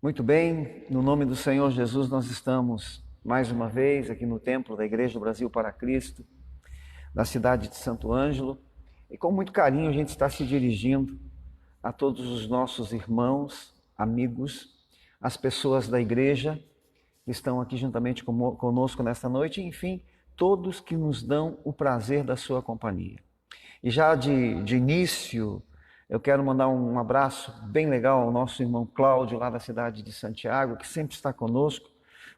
Muito bem, no nome do Senhor Jesus nós estamos mais uma vez aqui no templo da Igreja do Brasil para Cristo, na cidade de Santo Ângelo, e com muito carinho a gente está se dirigindo a todos os nossos irmãos, amigos, as pessoas da igreja que estão aqui juntamente conosco nesta noite, e, enfim, todos que nos dão o prazer da sua companhia. E já de início, eu quero mandar um abraço bem legal ao nosso irmão Cláudio, lá da cidade de Santiago, que sempre está conosco.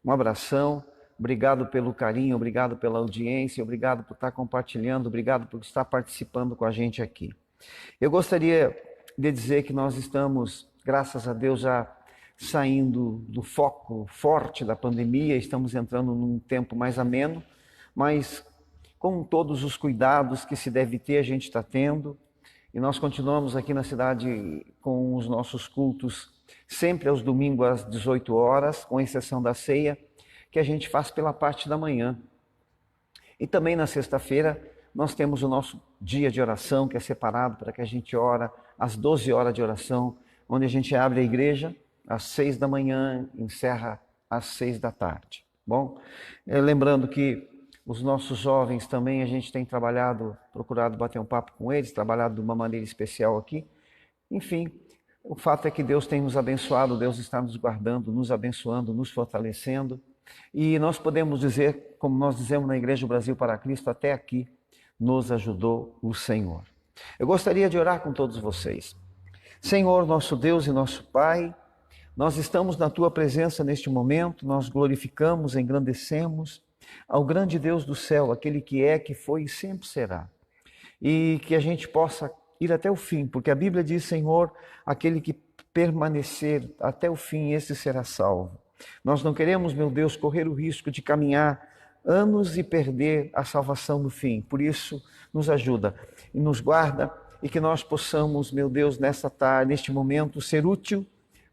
Um abração, obrigado pelo carinho, obrigado pela audiência, obrigado por estar compartilhando, obrigado por estar participando com a gente aqui. Eu gostaria de dizer que nós estamos, graças a Deus, já saindo do foco forte da pandemia, estamos entrando num tempo mais ameno, mas com todos os cuidados que se deve ter, a gente está tendo. E nós continuamos aqui na cidade com os nossos cultos, sempre aos domingos às 18 horas, com exceção da ceia, que a gente faz pela parte da manhã. E também na sexta-feira nós temos o nosso dia de oração, que é separado para que a gente ora às 12 horas de oração, onde a gente abre a igreja às 6 da manhã, encerra às 6 da tarde. Bom, lembrando que os nossos jovens também, a gente tem procurado bater um papo com eles, trabalhado de uma maneira especial aqui. Enfim, o fato é que Deus tem nos abençoado, Deus está nos guardando, nos abençoando, nos fortalecendo. E nós podemos dizer, como nós dizemos na Igreja do Brasil para Cristo, até aqui nos ajudou o Senhor. Eu gostaria de orar com todos vocês. Senhor, nosso Deus e nosso Pai, nós estamos na Tua presença neste momento, nós glorificamos, engrandecemos ao grande Deus do céu, aquele que é, que foi e sempre será. E que a gente possa ir até o fim, porque a Bíblia diz, Senhor, aquele que permanecer até o fim, esse será salvo. Nós não queremos, meu Deus, correr o risco de caminhar anos e perder a salvação no fim. Por isso, nos ajuda e nos guarda, e que nós possamos, meu Deus, nesta tarde, neste momento, ser útil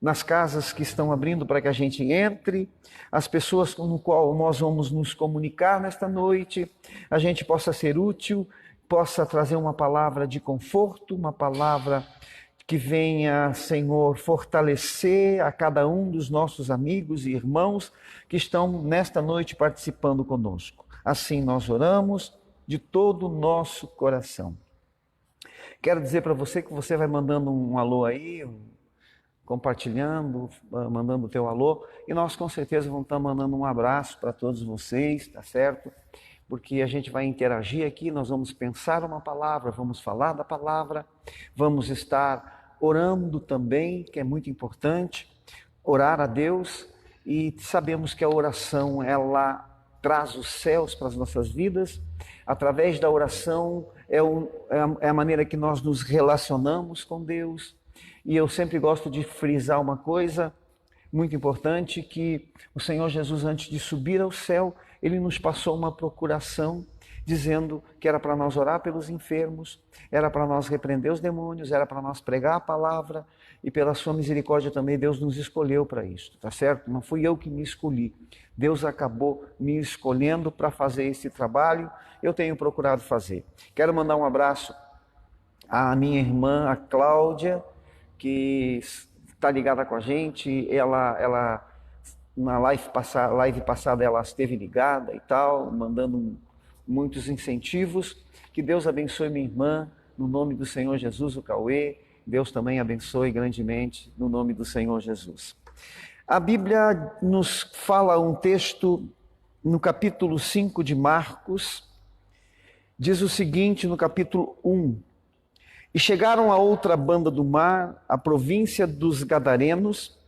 nas casas que estão abrindo para que a gente entre, as pessoas com as quais nós vamos nos comunicar nesta noite, a gente possa ser útil, possa trazer uma palavra de conforto, uma palavra que venha, Senhor, fortalecer a cada um dos nossos amigos e irmãos que estão nesta noite participando conosco. Assim nós oramos de todo o nosso coração. Quero dizer para você que você vai mandando um alô aí, compartilhando, mandando o teu alô, e nós com certeza vamos estar mandando um abraço para todos vocês, tá certo? Porque a gente vai interagir aqui, nós vamos pensar uma palavra, vamos falar da palavra, vamos estar orando também, que é muito importante, orar a Deus, e sabemos que a oração, ela traz os céus para as nossas vidas. Através da oração é a maneira que nós nos relacionamos com Deus. E eu sempre gosto de frisar uma coisa muito importante, que o Senhor Jesus, antes de subir ao céu, Ele nos passou uma procuração, dizendo que era para nós orar pelos enfermos, era para nós repreender os demônios, era para nós pregar a palavra, e pela sua misericórdia também Deus nos escolheu para isso, tá certo? Não fui eu que me escolhi, Deus acabou me escolhendo para fazer esse trabalho, eu tenho procurado fazer. Quero mandar um abraço à minha irmã, a Cláudia, que está ligada com a gente. Ela na live passada ela esteve ligada e tal, mandando muitos incentivos. Que Deus abençoe minha irmã, no nome do Senhor Jesus, o Cauê. Deus também abençoe grandemente, no nome do Senhor Jesus. A Bíblia nos fala um texto no capítulo 5 de Marcos, diz o seguinte, no capítulo 1. E chegaram a outra banda do mar, a província dos Gadarenos,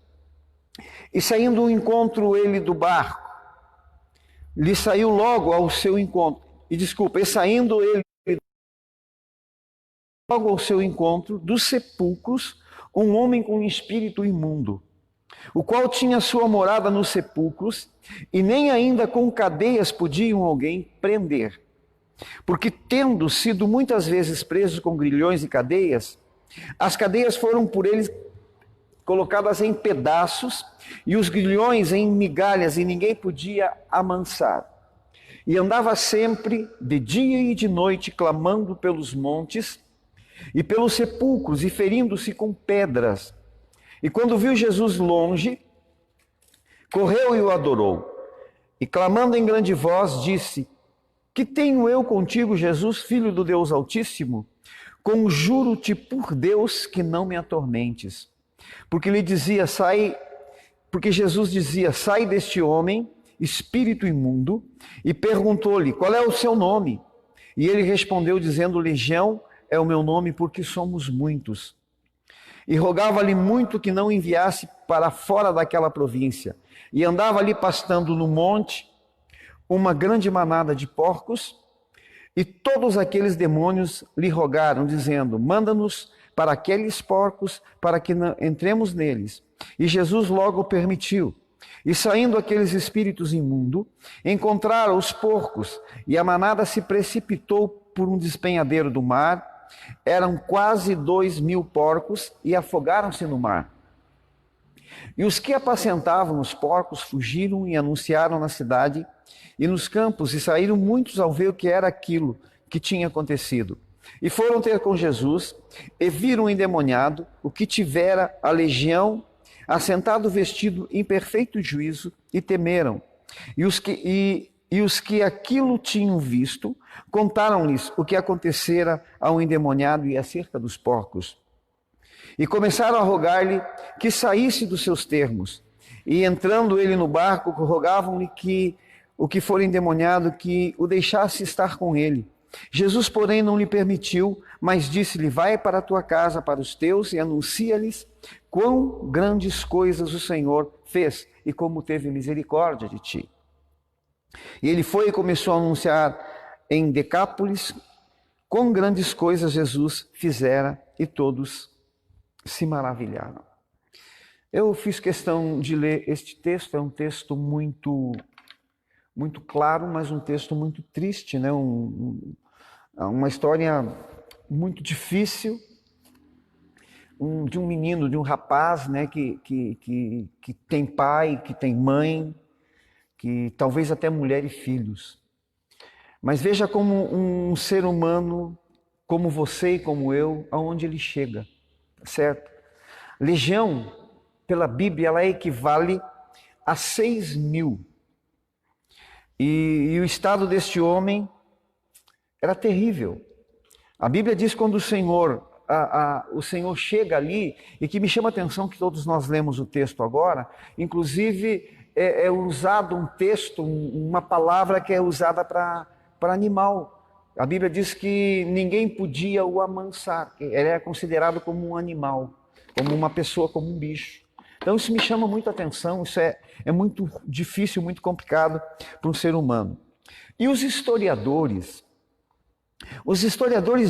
e saindo ao encontro ele do barco, lhe saiu logo ao seu encontro, e saindo ele logo ao seu encontro dos sepulcros, um homem com espírito imundo, o qual tinha sua morada nos sepulcros, e nem ainda com cadeias podiam alguém prender. Porque tendo sido muitas vezes preso com grilhões e cadeias, as cadeias foram por eles colocadas em pedaços e os grilhões em migalhas, e ninguém podia amansar. E andava sempre, de dia e de noite, clamando pelos montes e pelos sepulcros, e ferindo-se com pedras. E quando viu Jesus longe, Correu e o adorou. E clamando em grande voz, disse: Que tenho eu contigo, Jesus, Filho do Deus Altíssimo? Conjuro-te por Deus que não me atormentes. Porque Jesus dizia: Sai deste homem, espírito imundo, e perguntou-lhe: Qual é o seu nome? E ele respondeu dizendo: Legião é o meu nome, porque somos muitos. E rogava-lhe muito que não enviasse para fora daquela província. E andava ali pastando no monte uma grande manada de porcos, e todos aqueles demônios lhe rogaram, dizendo: Manda-nos para aqueles porcos, para que entremos neles. E Jesus logo permitiu. E saindo aqueles espíritos imundos, encontraram os porcos, e a manada se precipitou por um despenhadeiro do mar. Eram quase 2.000 porcos, e afogaram-se no mar. E os que apacentavam os porcos fugiram e anunciaram na cidade e nos campos, e saíram muitos ao ver o que era aquilo que tinha acontecido. E foram ter com Jesus, e viram o endemoniado, o que tivera a legião, assentado vestido em perfeito juízo, e temeram. E os que aquilo tinham visto, contaram-lhes o que acontecera ao endemoniado e acerca dos porcos. E começaram a rogar-lhe que saísse dos seus termos. E entrando ele no barco, rogavam-lhe que o que for endemoniado, que o deixasse estar com ele. Jesus, porém, não lhe permitiu, mas disse-lhe: Vai para a tua casa, para os teus, e anuncia-lhes quão grandes coisas o Senhor fez e como teve misericórdia de ti. E ele foi e começou a anunciar em Decápolis quão grandes coisas Jesus fizera, e todos se maravilharam. Eu fiz questão de ler este texto. É um texto muito claro, mas um texto muito triste, né? Uma história muito difícil, de um menino, de um rapaz, né? que tem pai, que tem mãe, que talvez até mulher e filhos. Mas veja como um ser humano, como você e como eu, aonde ele chega, certo? Legião, pela Bíblia, ela equivale a 6.000. E o estado deste homem era terrível. A Bíblia diz quando o Senhor chega ali, e que me chama a atenção que todos nós lemos o texto agora, inclusive é usado um texto, uma palavra que é usada para animal. A Bíblia diz que ninguém podia o amansar, ele era considerado como um animal, como uma pessoa, como um bicho. Então isso me chama muito a atenção, isso é muito difícil, muito complicado para um ser humano. E os historiadores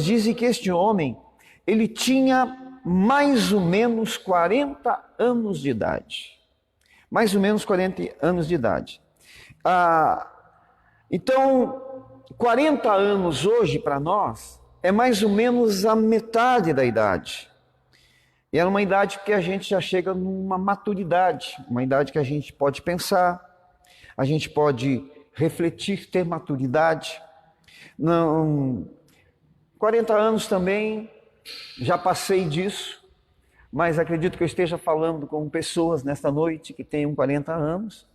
dizem que este homem, ele tinha mais ou menos 40 anos de idade. Mais ou menos 40 anos de idade. Então, 40 anos hoje para nós é mais ou menos a metade da idade. E é uma idade que a gente já chega numa maturidade, uma idade que a gente pode pensar, a gente pode refletir, ter maturidade. Não, 40 anos também, já passei disso, mas acredito que eu esteja falando com pessoas nesta noite que tenham 40 anos.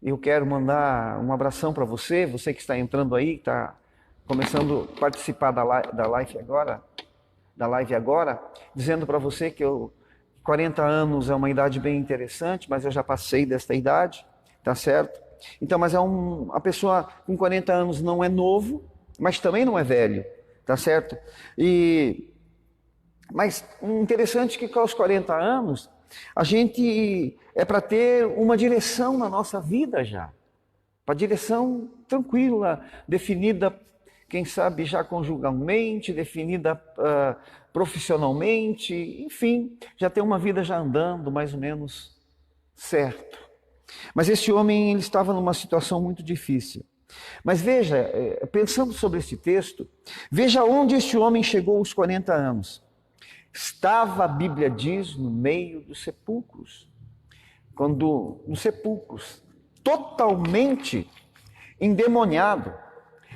Eu quero mandar um abração para você que está entrando aí, está começando a participar da live agora, dizendo para você que 40 anos é uma idade bem interessante, mas eu já passei desta idade, tá certo? Então, mas a pessoa com 40 anos não é novo, mas também não é velho, tá certo? Mas interessante que com os 40 anos, a gente é para ter uma direção na nossa vida já. Uma direção tranquila, definida, quem sabe já conjugalmente, definida profissionalmente, enfim, já ter uma vida já andando mais ou menos certo. Mas esse homem, ele estava numa situação muito difícil. Mas veja, pensando sobre esse texto, veja onde este homem chegou aos 40 anos. Estava, a Bíblia diz, no meio dos sepulcros. Nos sepulcros, totalmente endemoniado.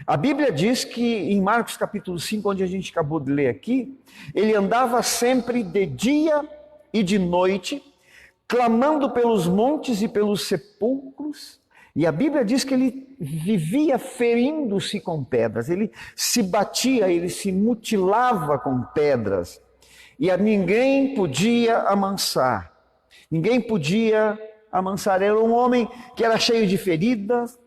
A Bíblia diz que em Marcos capítulo 5, onde a gente acabou de ler aqui, ele andava sempre de dia e de noite, clamando pelos montes e pelos sepulcros. E a Bíblia diz que ele vivia ferindo-se com pedras, ele se batia, ele se mutilava com pedras. E a ninguém podia amansar. Ninguém podia amansar. Era um homem que era cheio de feridas.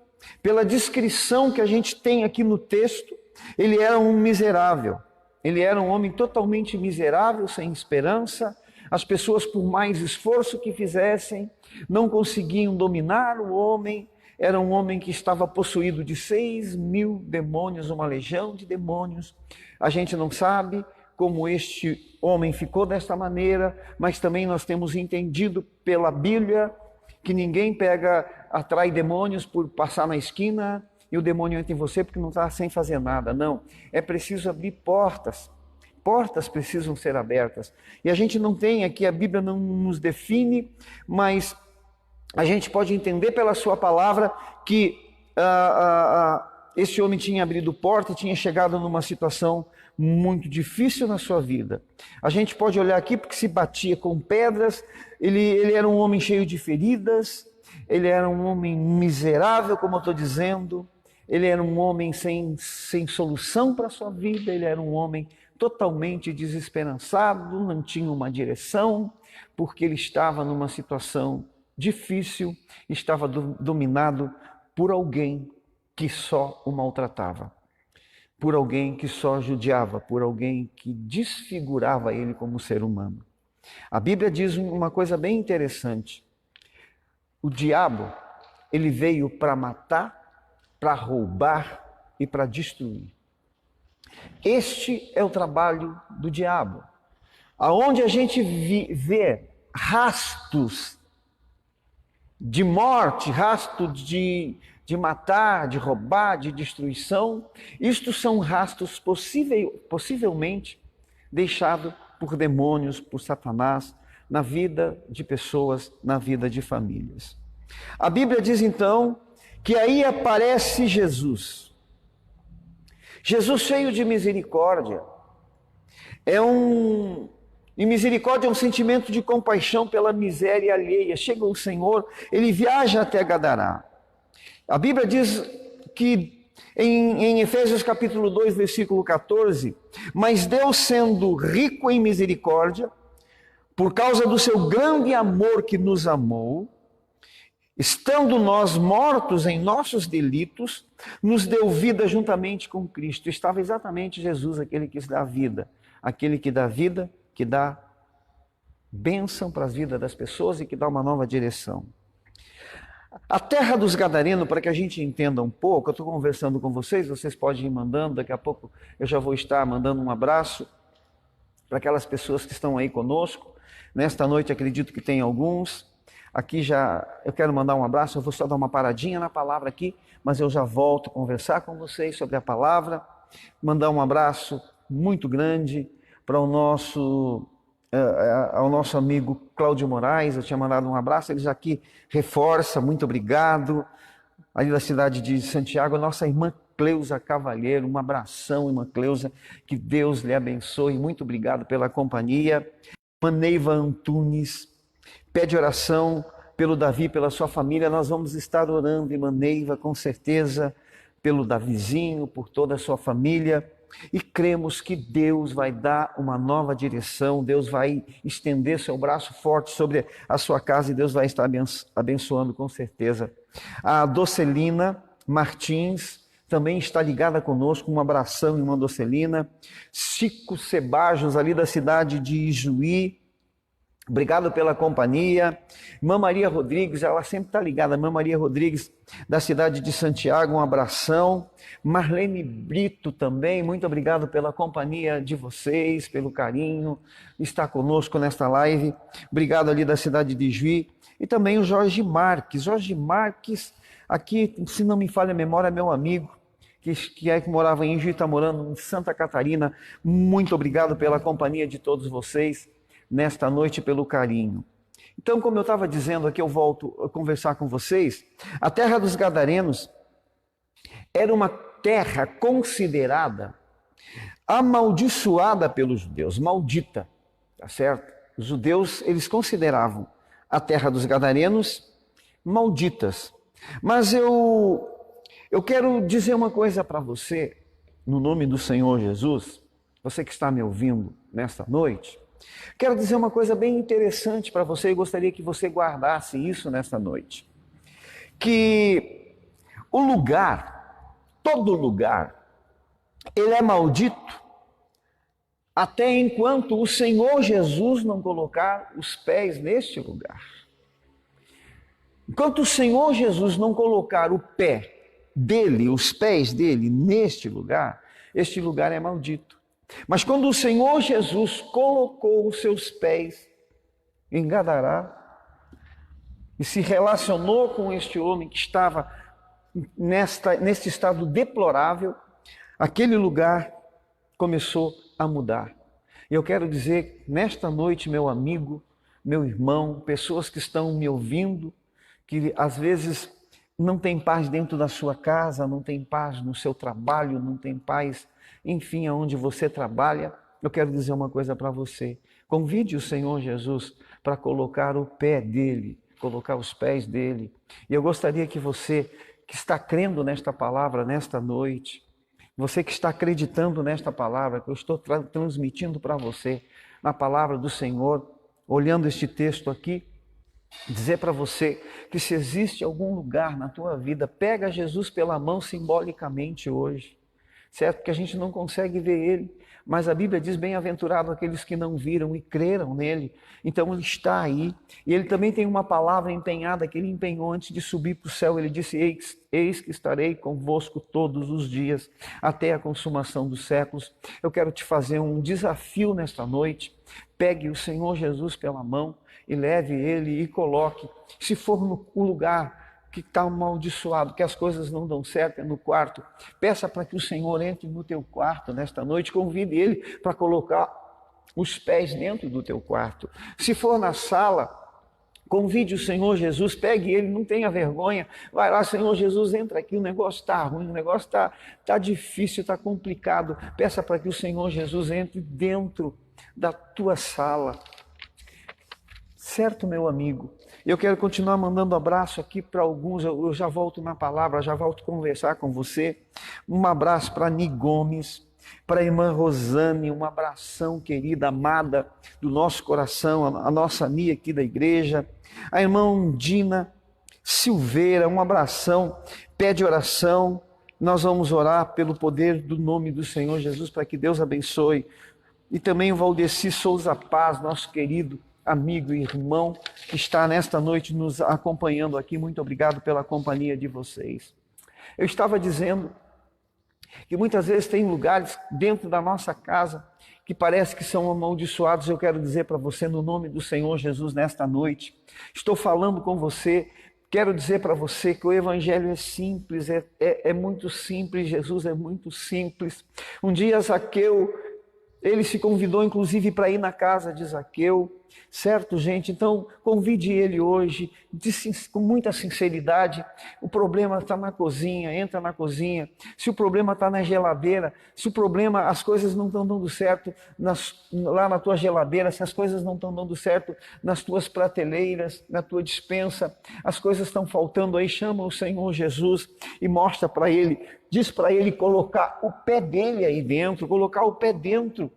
Pela descrição que a gente tem aqui no texto, ele era um miserável. Ele era um homem totalmente miserável, sem esperança. As pessoas, por mais esforço que fizessem, não conseguiam dominar o homem. Era um homem que estava possuído de 6.000 demônios, uma legião de demônios. A gente não sabe como este homem ficou desta maneira, mas também nós temos entendido pela Bíblia que ninguém atrai demônios por passar na esquina e o demônio entra em você porque não está sem fazer nada. Não, é preciso abrir portas. Portas precisam ser abertas. E a gente não tem aqui, a Bíblia não nos define, mas a gente pode entender pela sua palavra que esse homem tinha abrido porta e tinha chegado numa situação muito difícil na sua vida. A gente pode olhar aqui porque se batia com pedras, ele era um homem cheio de feridas, ele era um homem miserável, como eu estou dizendo, ele era um homem sem solução para a sua vida, ele era um homem totalmente desesperançado, não tinha uma direção, porque ele estava numa situação difícil, estava dominado por alguém que só o maltratava, por alguém que só judiava, por alguém que desfigurava ele como ser humano. A Bíblia diz uma coisa bem interessante. O diabo, ele veio para matar, para roubar e para destruir. Este é o trabalho do diabo. Aonde a gente vê rastros de morte, rastros de matar, de roubar, de destruição, isto são rastros possivelmente deixados por demônios, por Satanás, na vida de pessoas, na vida de famílias. A Bíblia diz então que aí aparece Jesus. Jesus cheio de misericórdia. E misericórdia é um sentimento de compaixão pela miséria alheia. Chega o Senhor, ele viaja até Gadará. A Bíblia diz que em Efésios capítulo 2, versículo 14, mas Deus, sendo rico em misericórdia, por causa do seu grande amor que nos amou, estando nós mortos em nossos delitos, nos deu vida juntamente com Cristo. Estava exatamente Jesus, aquele que dá vida, aquele que dá vida, que dá bênção para as vidas das pessoas e que dá uma nova direção. A terra dos Gadarenos, para que a gente entenda um pouco, eu estou conversando com vocês podem ir mandando, daqui a pouco eu já vou estar mandando um abraço para aquelas pessoas que estão aí conosco. Nesta noite acredito que tem alguns. Aqui já eu quero mandar um abraço, eu vou só dar uma paradinha na palavra aqui, mas eu já volto a conversar com vocês sobre a palavra. Mandar um abraço muito grande para ao nosso amigo Cláudio Moraes. Eu tinha mandado um abraço, ele já aqui reforça, muito obrigado. Ali da cidade de Santiago, a nossa irmã Cleusa Cavalheiro, um abração, irmã Cleusa, que Deus lhe abençoe, muito obrigado pela companhia. Maneiva Antunes, pede oração pelo Davi, pela sua família. Nós vamos estar orando, irmã Neiva, com certeza, pelo Davizinho, por toda a sua família. E cremos que Deus vai dar uma nova direção, Deus vai estender seu braço forte sobre a sua casa e Deus vai estar abençoando com certeza. A Docelina Martins também está ligada conosco, um abração, irmã Docelina. Chico Sebajos, ali da cidade de Ijuí, obrigado pela companhia. Irmã Maria Rodrigues, ela sempre está ligada. Irmã Maria Rodrigues, da cidade de Santiago, um abração. Marlene Brito também, muito obrigado pela companhia de vocês, pelo carinho, está conosco nesta live. Obrigado ali da cidade de Juí. E também o Jorge Marques. Jorge Marques, aqui, se não me falha a memória, é meu amigo, que morava em Juí, está morando em Santa Catarina. Muito obrigado pela companhia de todos vocês nesta noite, pelo carinho. Então, como eu estava dizendo aqui, eu volto a conversar com vocês. A terra dos Gadarenos era uma terra considerada amaldiçoada pelos judeus, maldita, tá certo? Os judeus, eles consideravam a terra dos gadarenos, malditas. Mas eu quero dizer uma coisa para você, no nome do Senhor Jesus, você que está me ouvindo nesta noite, quero dizer uma coisa bem interessante para você e gostaria que você guardasse isso nesta noite. Que o lugar, todo lugar, ele é maldito até enquanto o Senhor Jesus não colocar os pés neste lugar. Enquanto o Senhor Jesus não colocar o pé dele, os pés dele neste lugar, este lugar é maldito. Mas quando o Senhor Jesus colocou os seus pés em Gadará e se relacionou com este homem que estava neste estado deplorável, aquele lugar começou a mudar. E eu quero dizer, nesta noite, meu amigo, meu irmão, pessoas que estão me ouvindo, que às vezes não tem paz dentro da sua casa, não tem paz no seu trabalho, não tem paz, enfim, aonde você trabalha, eu quero dizer uma coisa para você. Convide o Senhor Jesus para colocar o pé dele, colocar os pés dele. E eu gostaria que você que está crendo nesta palavra, nesta noite, você que está acreditando nesta palavra que eu estou transmitindo para você, na palavra do Senhor, olhando este texto aqui, dizer para você que se existe algum lugar na tua vida, pega Jesus pela mão simbolicamente hoje, certo? Que a gente não consegue ver ele, mas a Bíblia diz, bem-aventurado aqueles que não viram e creram nele. Então ele está aí, e ele também tem uma palavra empenhada que ele empenhou antes de subir para o céu. Ele disse, eis que estarei convosco todos os dias, até a consumação dos séculos. Eu quero te fazer um desafio nesta noite. Pegue o Senhor Jesus pela mão e leve ele e coloque, se for no lugar que está amaldiçoado, que as coisas não dão certo, é no quarto, peça para que o Senhor entre no teu quarto nesta noite, convide ele para colocar os pés dentro do teu quarto. Se for na sala, convide o Senhor Jesus, pegue ele, não tenha vergonha, vai lá, Senhor Jesus, entra aqui, o negócio está ruim, o negócio está difícil, está complicado, peça para que o Senhor Jesus entre dentro da tua sala. Certo, meu amigo? Eu quero continuar mandando abraço aqui para alguns, eu já volto na palavra, já volto a conversar com você. Um abraço para Ni Gomes, para a irmã Rosane, um abração querida, amada do nosso coração, a nossa Ni aqui da igreja. A irmã Undina Silveira, um abração, pede oração. Nós vamos orar pelo poder do nome do Senhor Jesus, para que Deus abençoe. E também o Valdeci Souza Paz, nosso querido amigo e irmão, que está nesta noite nos acompanhando aqui. Muito obrigado pela companhia de vocês. Eu estava dizendo que muitas vezes tem lugares dentro da nossa casa que parece que são amaldiçoados. Eu quero dizer para você, no nome do Senhor Jesus, nesta noite, estou falando com você, quero dizer para você que o Evangelho é simples, é muito simples, Jesus é muito simples. Um dia Zaqueu, ele se convidou inclusive para ir na casa de Zaqueu, certo, gente? Então convide ele hoje, com muita sinceridade. O problema está na cozinha, entra na cozinha. Se o problema está na geladeira, se o problema, as coisas não estão dando certo lá na tua geladeira, se as coisas não estão dando certo nas tuas prateleiras, na tua despensa, as coisas estão faltando aí, chama o Senhor Jesus e mostra para ele, diz para ele colocar o pé dele aí dentro, colocar o pé dentro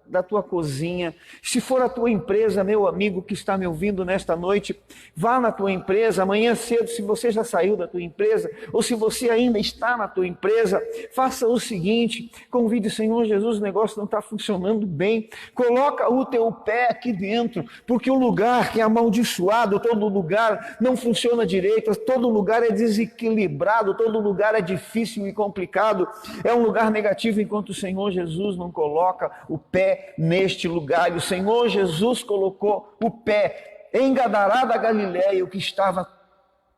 da tua cozinha. Se for a tua empresa, meu amigo que está me ouvindo nesta noite, vá na tua empresa, amanhã cedo, se você já saiu da tua empresa, ou se você ainda está na tua empresa, faça o seguinte, convide o Senhor Jesus, o negócio não está funcionando bem, coloca o teu pé aqui dentro, porque o lugar que é amaldiçoado, todo lugar não funciona direito, todo lugar é desequilibrado, todo lugar é difícil e complicado, é um lugar negativo enquanto o Senhor Jesus não coloca o pé neste lugar. E o Senhor Jesus colocou o pé em Gadará da Galileia, o que estava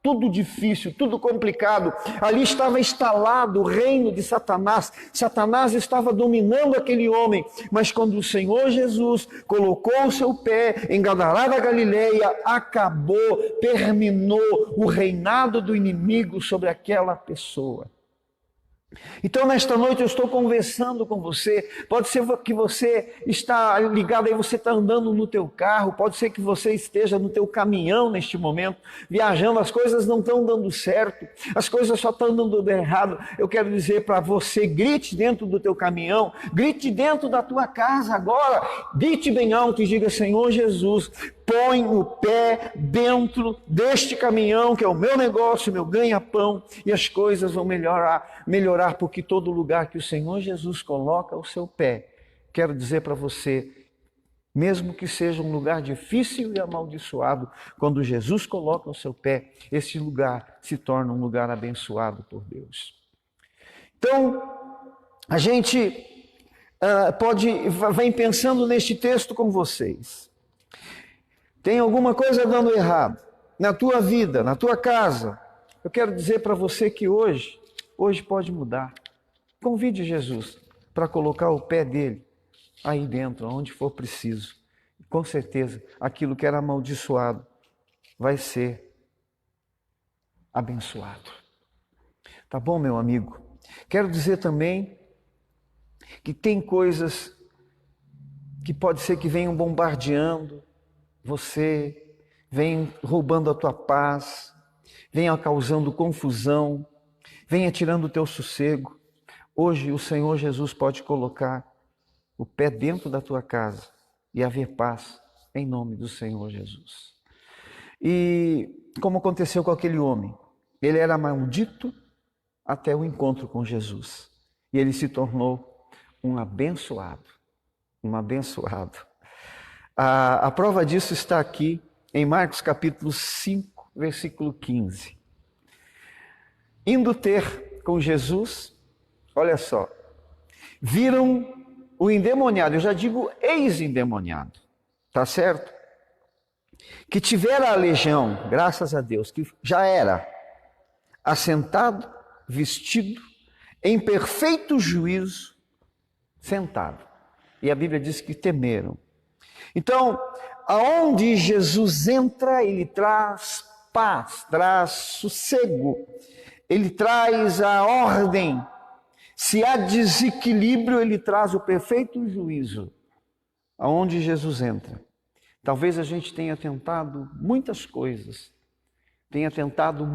tudo difícil, tudo complicado. Ali estava instalado o reino de Satanás. Satanás estava dominando aquele homem. Mas quando o Senhor Jesus colocou o seu pé em Gadará da Galileia, acabou, terminou o reinado do inimigo sobre aquela pessoa. Então, nesta noite eu estou conversando com você. Pode ser que você está ligado aí, você está andando no teu carro, pode ser que você esteja no teu caminhão neste momento, viajando, as coisas não estão dando certo, as coisas só estão dando errado. Eu quero dizer para você, grite dentro do teu caminhão, grite dentro da tua casa agora, grite bem alto e diga: Senhor Jesus, põe o pé dentro deste caminhão, que é o meu negócio, meu ganha-pão, e as coisas vão melhorar, porque todo lugar que o Senhor Jesus coloca o seu pé, quero dizer para você, mesmo que seja um lugar difícil e amaldiçoado, quando Jesus coloca o seu pé, esse lugar se torna um lugar abençoado por Deus. Então, a gente vem pensando neste texto com vocês. Tem alguma coisa dando errado na tua vida, na tua casa? Eu quero dizer para você que hoje pode mudar. Convide Jesus para colocar o pé dele aí dentro, onde for preciso. Com certeza, aquilo que era amaldiçoado vai ser abençoado. Tá bom, meu amigo? Quero dizer também que tem coisas que pode ser que venham bombardeando você, vem roubando a tua paz, venha causando confusão, venha tirando o teu sossego. Hoje o Senhor Jesus pode colocar o pé dentro da tua casa e haver paz em nome do Senhor Jesus. E como aconteceu com aquele homem, ele era maldito até o encontro com Jesus. E ele se tornou um abençoado, um abençoado. A prova disso está aqui em Marcos capítulo 5, versículo 15. Indo ter com Jesus, olha só, viram o endemoniado, eu já digo ex-endemoniado, tá certo? Que tivera a legião, graças a Deus, que já era assentado, vestido, em perfeito juízo, sentado. E a Bíblia diz que temeram. Então, aonde Jesus entra, ele traz paz, traz sossego, ele traz a ordem. Se há desequilíbrio, ele traz o perfeito juízo. Aonde Jesus entra. Talvez a gente tenha tentado muitas coisas, tenha tentado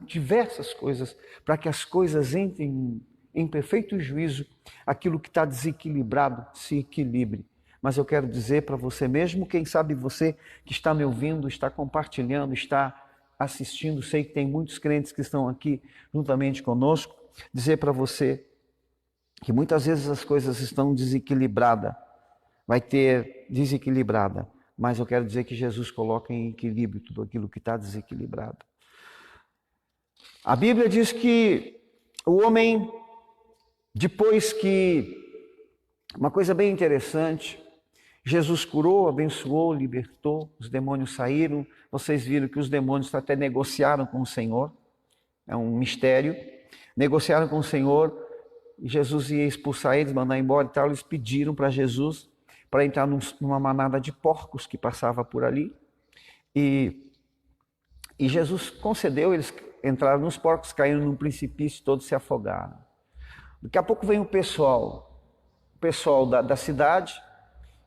diversas coisas, para que as coisas entrem em perfeito juízo, aquilo que está desequilibrado se equilibre. Mas eu quero dizer para você mesmo, quem sabe você que está me ouvindo, está compartilhando, está assistindo, sei que tem muitos crentes que estão aqui juntamente conosco, dizer para você que muitas vezes as coisas estão desequilibradas, vai ter desequilibrada, mas eu quero dizer que Jesus coloca em equilíbrio tudo aquilo que está desequilibrado. A Bíblia diz que o homem, depois que, uma coisa bem interessante, Jesus curou, abençoou, libertou, os demônios saíram. Vocês viram que os demônios até negociaram com o Senhor, é um mistério. Negociaram com o Senhor, e Jesus ia expulsar eles, mandar embora e tal. Eles pediram para Jesus para entrar numa manada de porcos que passava por ali. E Jesus concedeu, eles entraram nos porcos, caíram num precipício, todos se afogaram. Daqui a pouco vem o pessoal da cidade,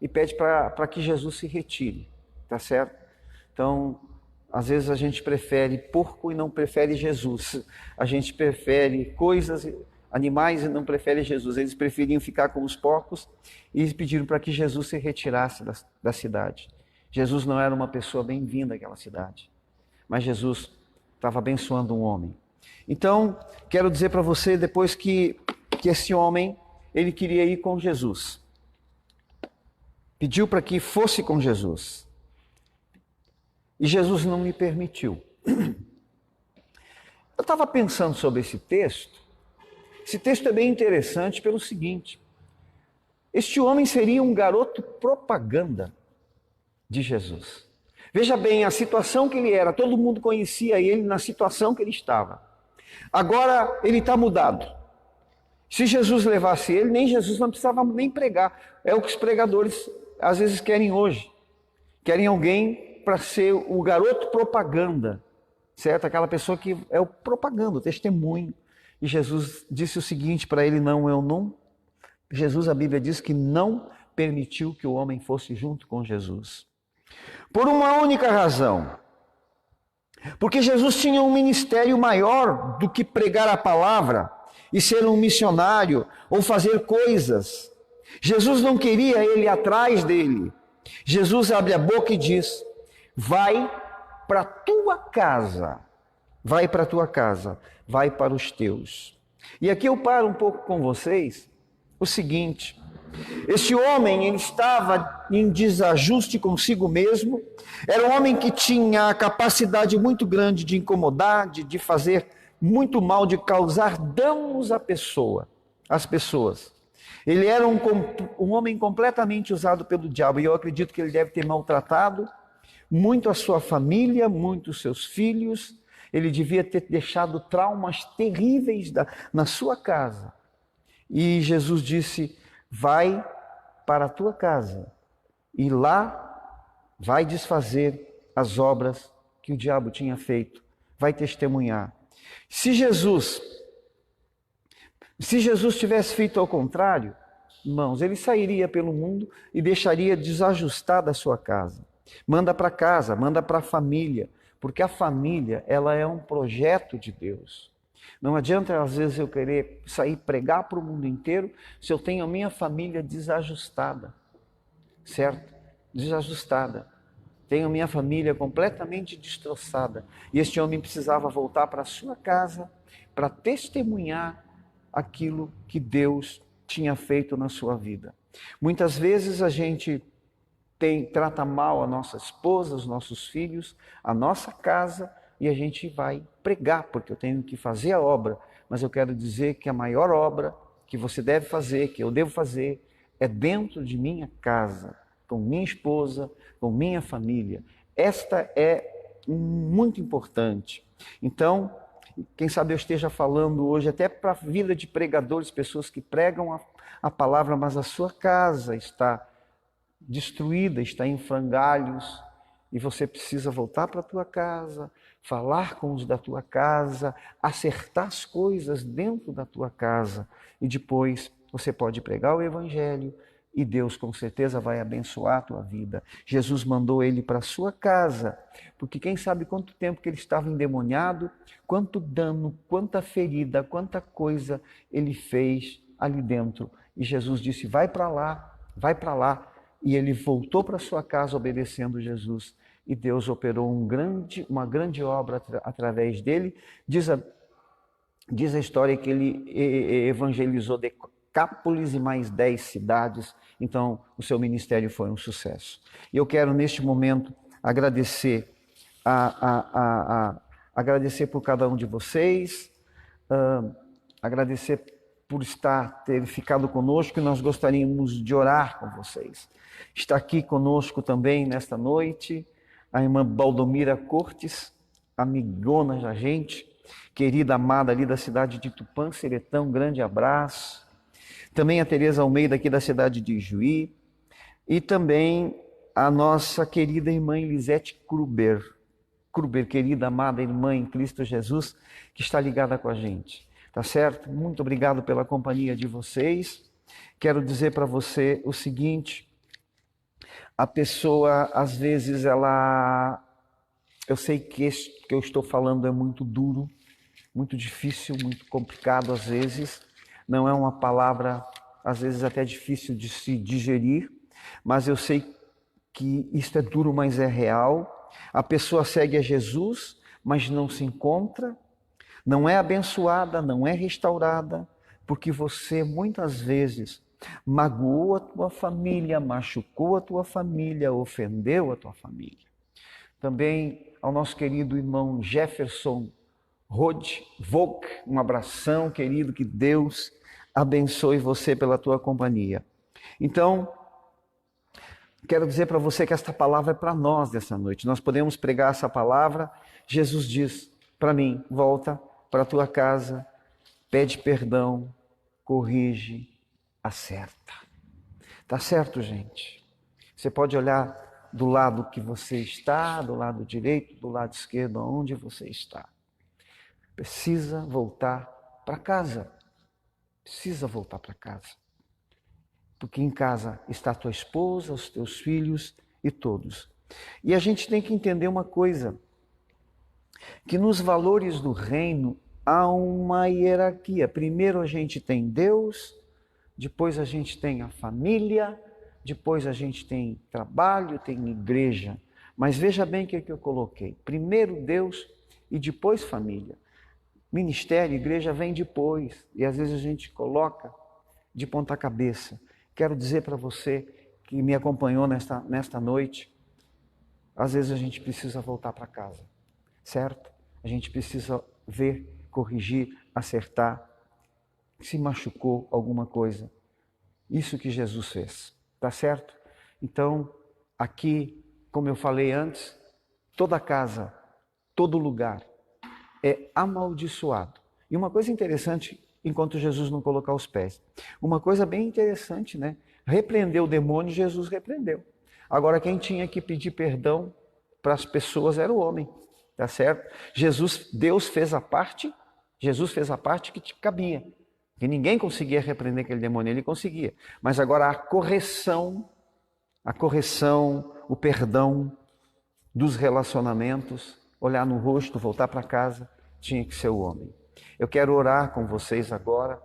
e pede para que Jesus se retire, tá certo? Então, às vezes a gente prefere porco e não prefere Jesus. A gente prefere coisas, animais e não prefere Jesus. Eles preferiam ficar com os porcos e eles pediram para que Jesus se retirasse da cidade. Jesus não era uma pessoa bem-vinda àquela cidade, mas Jesus estava abençoando um homem. Então, quero dizer para você, depois que esse homem, ele queria ir com Jesus. Pediu para que fosse com Jesus. E Jesus não lhe permitiu. Eu estava pensando sobre esse texto. Esse texto é bem interessante pelo seguinte. Este homem seria um garoto propaganda de Jesus. Veja bem, a situação que ele era, todo mundo conhecia ele na situação que ele estava. Agora ele está mudado. Se Jesus levasse ele, nem Jesus não precisava nem pregar. É o que os pregadores às vezes querem hoje. Querem alguém para ser o garoto propaganda, certo? Aquela pessoa que é o propaganda, o testemunho. E Jesus disse o seguinte para ele: não, eu não. Jesus, a Bíblia diz que não permitiu que o homem fosse junto com Jesus. Por uma única razão. Porque Jesus tinha um ministério maior do que pregar a palavra e ser um missionário ou fazer coisas. Jesus não queria ele atrás dele. Jesus abre a boca e diz: vai para a tua casa, vai para a tua casa, vai para os teus. E aqui eu paro um pouco com vocês o seguinte: esse homem, ele estava em desajuste consigo mesmo, era um homem que tinha a capacidade muito grande de incomodar, de fazer muito mal, de causar danos às pessoas. Ele era um homem completamente usado pelo diabo, e eu acredito que ele deve ter maltratado muito a sua família, muito os seus filhos. Ele devia ter deixado traumas terríveis na sua casa. E Jesus disse: vai para a tua casa e lá vai desfazer as obras que o diabo tinha feito, vai testemunhar. Se Jesus tivesse feito ao contrário, irmãos, ele sairia pelo mundo e deixaria desajustada a sua casa. Manda para casa, manda para a família, porque a família, ela é um projeto de Deus. Não adianta, às vezes, eu querer sair pregar para o mundo inteiro se eu tenho a minha família desajustada, certo? Desajustada. Tenho a minha família completamente destroçada. E este homem precisava voltar para a sua casa para testemunhar aquilo que Deus tinha feito na sua vida. Muitas vezes a gente trata mal a nossa esposa, os nossos filhos, a nossa casa, e a gente vai pregar, porque eu tenho que fazer a obra. Mas eu quero dizer que a maior obra que você deve fazer, que eu devo fazer, é dentro de minha casa, com minha esposa, com minha família. Esta é muito importante. Então, quem sabe eu esteja falando hoje até para a vida de pregadores, pessoas que pregam a palavra, mas a sua casa está destruída, está em frangalhos, e você precisa voltar para a tua casa, falar com os da tua casa, acertar as coisas dentro da tua casa, e depois você pode pregar o evangelho e Deus com certeza vai abençoar a tua vida. Jesus mandou ele para a sua casa, porque quem sabe quanto tempo que ele estava endemoniado, quanto dano, quanta ferida, quanta coisa ele fez ali dentro. E Jesus disse: vai para lá, vai para lá. E ele voltou para sua casa obedecendo Jesus. E Deus operou uma grande obra através dele. Diz a história que ele evangelizou Decápolis e mais 10 cidades. Então, o seu ministério foi um sucesso. E eu quero, neste momento, agradecer agradecer por cada um de vocês, agradecer por ter ficado conosco, e nós gostaríamos de orar com vocês. Está aqui conosco também nesta noite a irmã Baldomira Cortes, amigona da gente, querida, amada ali da cidade de Tupã, Seretão, um grande abraço. Também a Tereza Almeida aqui da cidade de Juí, e também a nossa querida irmã Elisete Kruber, querida, amada irmã em Cristo Jesus, que está ligada com a gente. Tá certo? Muito obrigado pela companhia de vocês. Quero dizer para você o seguinte: a pessoa, às vezes, eu sei que isso que eu estou falando é muito duro, muito difícil, muito complicado às vezes. Não é uma palavra, às vezes, até difícil de se digerir, mas eu sei que isto é duro, mas é real. A pessoa segue a Jesus, mas não se encontra, não é abençoada, não é restaurada, porque você muitas vezes magoou a tua família, machucou a tua família, ofendeu a tua família. Também ao nosso querido irmão Jefferson Vogue, um abração, querido, que Deus abençoe você pela tua companhia. Então, quero dizer para você que esta palavra é para nós dessa noite. Nós podemos pregar essa palavra. Jesus diz para mim: volta para a tua casa, pede perdão, corrige, acerta. Tá certo, gente? Você pode olhar do lado que você está, do lado direito, do lado esquerdo, onde você está. Precisa voltar para casa. Precisa voltar para casa. Porque em casa está a tua esposa, os teus filhos e todos. E a gente tem que entender uma coisa, que nos valores do reino há uma hierarquia. Primeiro a gente tem Deus, depois a gente tem a família, depois a gente tem trabalho, tem igreja. Mas veja bem o que eu coloquei. Primeiro Deus e depois família. Ministério, igreja vem depois. E às vezes a gente coloca de ponta cabeça. Quero dizer para você que me acompanhou nesta noite, às vezes a gente precisa voltar para casa, certo? A gente precisa ver, corrigir, acertar. Se machucou alguma coisa. Isso que Jesus fez, tá certo? Então, aqui, como eu falei antes, toda casa, todo lugar é amaldiçoado. E uma coisa interessante, enquanto Jesus não colocar os pés, uma coisa bem interessante, né? Repreendeu o demônio, Jesus repreendeu. Agora, quem tinha que pedir perdão para as pessoas era o homem, tá certo? Deus fez a parte que te cabia. Que ninguém conseguia repreender aquele demônio, ele conseguia. Mas agora a correção, o perdão dos relacionamentos, olhar no rosto, voltar para casa, tinha que ser o homem. Eu quero orar com vocês agora,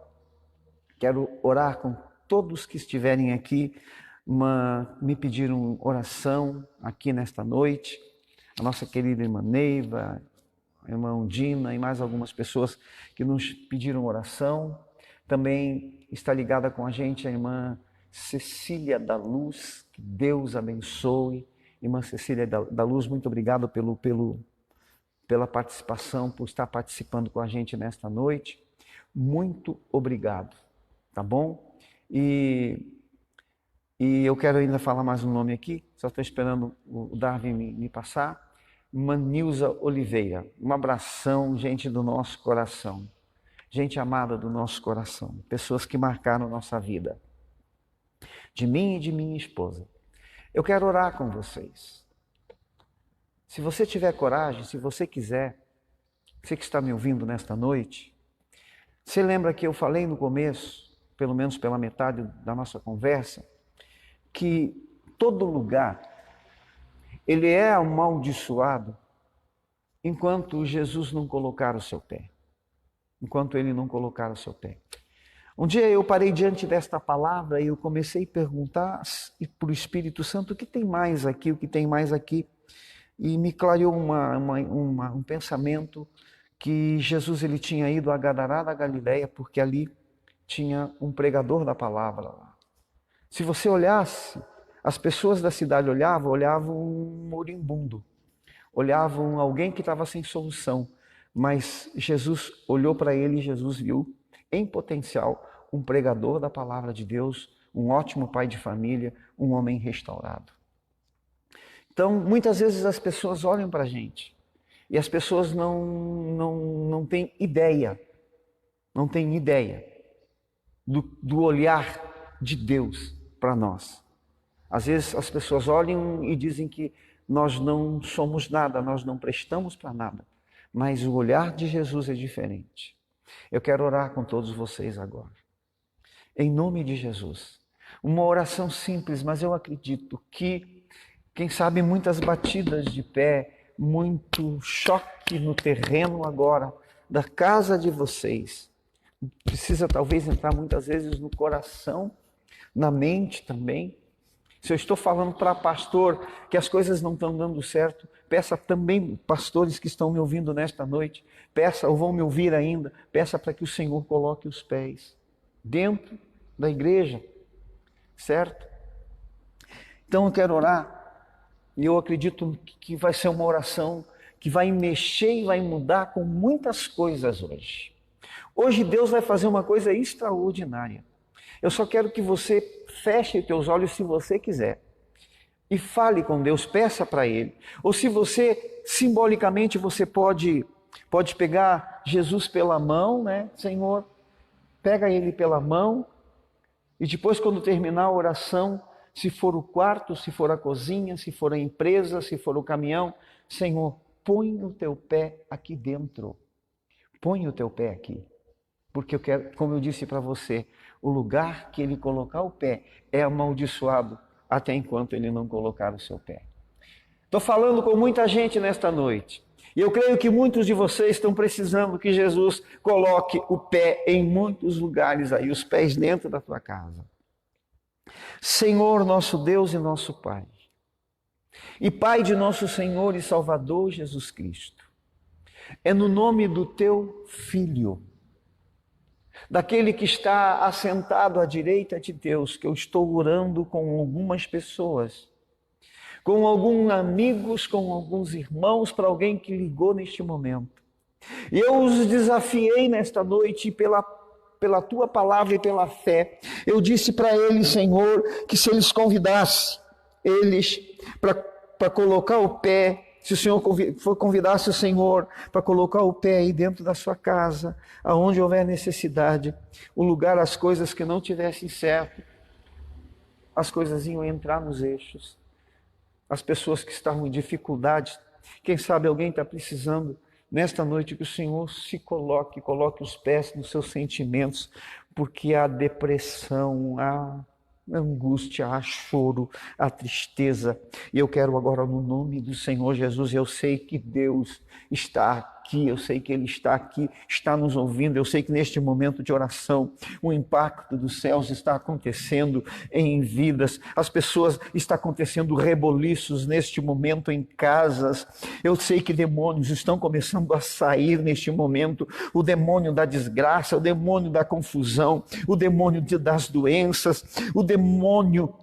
quero orar com todos que estiverem aqui, me pediram oração aqui nesta noite, a nossa querida irmã Neiva, a irmã Undina e mais algumas pessoas que nos pediram oração. Também está ligada com a gente a irmã Cecília da Luz, que Deus abençoe. Irmã Cecília da Luz, muito obrigado pela participação, por estar participando com a gente nesta noite. Muito obrigado, tá bom? E eu quero ainda falar mais um nome aqui, só estou esperando o Darwin me passar. Manilza Oliveira, um abração, gente do nosso coração. Gente amada do nosso coração, pessoas que marcaram nossa vida, de mim e de minha esposa. Eu quero orar com vocês. Se você tiver coragem, se você quiser, você que está me ouvindo nesta noite, você lembra que eu falei no começo, pelo menos pela metade da nossa conversa, que todo lugar, ele é amaldiçoado enquanto Jesus não colocar o seu pé. Enquanto ele não colocar o seu pé. Um dia eu parei diante desta palavra e eu comecei a perguntar para o Espírito Santo o que tem mais aqui, o que tem mais aqui. E me clareou um pensamento que Jesus ele tinha ido a Gadará da Galileia porque ali tinha um pregador da palavra lá. Se você olhasse, as pessoas da cidade olhavam um moribundo, olhavam alguém que estava sem solução. Mas Jesus olhou para ele e Jesus viu, em potencial, um pregador da palavra de Deus, um ótimo pai de família, um homem restaurado. Então, muitas vezes as pessoas olham para a gente e as pessoas não têm ideia, do olhar de Deus para nós. Às vezes as pessoas olham e dizem que nós não somos nada, nós não prestamos para nada. Mas o olhar de Jesus é diferente. Eu quero orar com todos vocês agora. Em nome de Jesus. Uma oração simples, mas eu acredito que, quem sabe, muitas batidas de pé, muito choque no terreno agora, da casa de vocês. Precisa talvez entrar muitas vezes no coração, na mente também. Se eu estou falando para pastor que as coisas não estão dando certo, peça também, pastores que estão me ouvindo nesta noite, peça ou vão me ouvir ainda, peça para que o Senhor coloque os pés dentro da igreja, certo? Então eu quero orar e eu acredito que vai ser uma oração que vai mexer e vai mudar com muitas coisas hoje. Hoje Deus vai fazer uma coisa extraordinária. Eu só quero que você feche os teus olhos se você quiser e fale com Deus, peça para Ele. Ou se você, simbolicamente, você pode pegar Jesus pela mão, né? Senhor, pega Ele pela mão e depois, quando terminar a oração, se for o quarto, se for a cozinha, se for a empresa, se for o caminhão, Senhor, põe o teu pé aqui dentro. Põe o teu pé aqui. porque eu quero, como eu disse para você, o lugar que ele colocar o pé é amaldiçoado até enquanto ele não colocar o seu pé. Estou falando com muita gente nesta noite. E eu creio que muitos de vocês estão precisando que Jesus coloque o pé em muitos lugares aí, os pés dentro da tua casa. Senhor, nosso Deus e nosso Pai, e Pai de nosso Senhor e Salvador Jesus Cristo, é no nome do teu Filho, daquele que está assentado à direita de Deus, que eu estou orando com algumas pessoas, com alguns amigos, com alguns irmãos, para alguém que ligou neste momento. E eu os desafiei nesta noite pela tua palavra e pela fé. Eu disse para eles, Senhor, que se eles convidassem eles para colocar o pé, se o Senhor convidasse o Senhor para colocar o pé aí dentro da sua casa, aonde houver necessidade, o lugar, as coisas que não tivessem certo, as coisas iam entrar nos eixos. As pessoas que estavam em dificuldades, quem sabe alguém está precisando nesta noite que o Senhor se coloque os pés nos seus sentimentos, porque há depressão, há angústia, há choro, há tristeza. E eu quero agora, no nome do Senhor Jesus, eu sei que Deus está aqui, eu sei que Ele está aqui, está nos ouvindo, eu sei que neste momento de oração, o impacto dos céus está acontecendo em vidas, as pessoas, está acontecendo reboliços neste momento em casas, eu sei que demônios estão começando a sair neste momento, o demônio da desgraça, o demônio da confusão, o demônio das doenças, o demônio,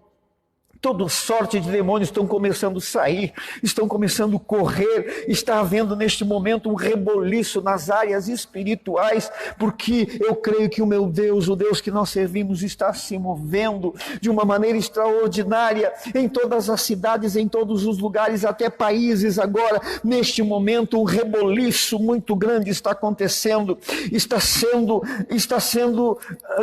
toda sorte de demônios estão começando a sair, estão começando a correr, está havendo neste momento um reboliço nas áreas espirituais, porque eu creio que o meu Deus, o Deus que nós servimos, está se movendo de uma maneira extraordinária em todas as cidades, em todos os lugares, até países agora. Neste momento um reboliço muito grande está acontecendo, está sendo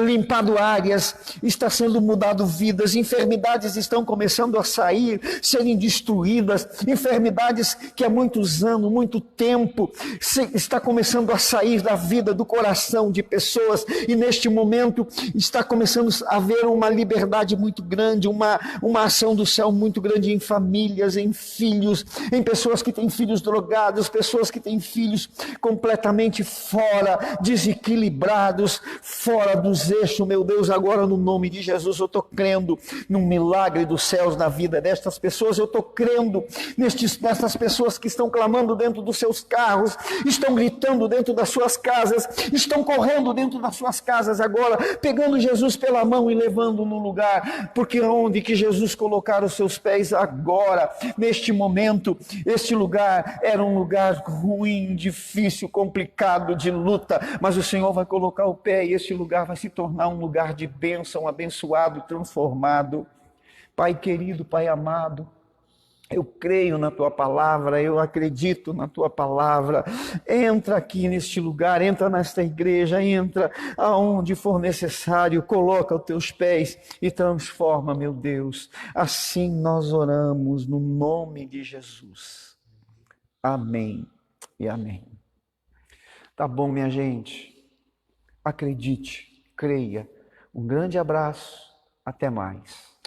limpado áreas, está sendo mudado vidas, enfermidades estão começando a sair, serem destruídas, enfermidades que há muitos anos, muito tempo, está começando a sair da vida, do coração de pessoas, e neste momento está começando a haver uma liberdade muito grande, uma ação do céu muito grande em famílias, em filhos, em pessoas que têm filhos drogados, pessoas que têm filhos completamente fora, desequilibrados, fora dos eixos. Meu Deus, agora no nome de Jesus eu estou crendo num milagre dos céus na vida destas pessoas, eu estou crendo nessas pessoas que estão clamando dentro dos seus carros, estão gritando dentro das suas casas, estão correndo dentro das suas casas agora, pegando Jesus pela mão e levando no lugar, porque onde que Jesus colocar os seus pés agora, neste momento, este lugar era um lugar ruim, difícil, complicado, de luta, mas o Senhor vai colocar o pé e este lugar vai se tornar um lugar de bênção, abençoado, transformado. Pai querido, Pai amado, eu creio na Tua palavra, eu acredito na Tua palavra. Entra aqui neste lugar, entra nesta igreja, entra aonde for necessário, coloca os Teus pés e transforma, meu Deus. Assim nós oramos no nome de Jesus. Amém e amém. Tá bom, minha gente? Acredite, creia. Um grande abraço, até mais.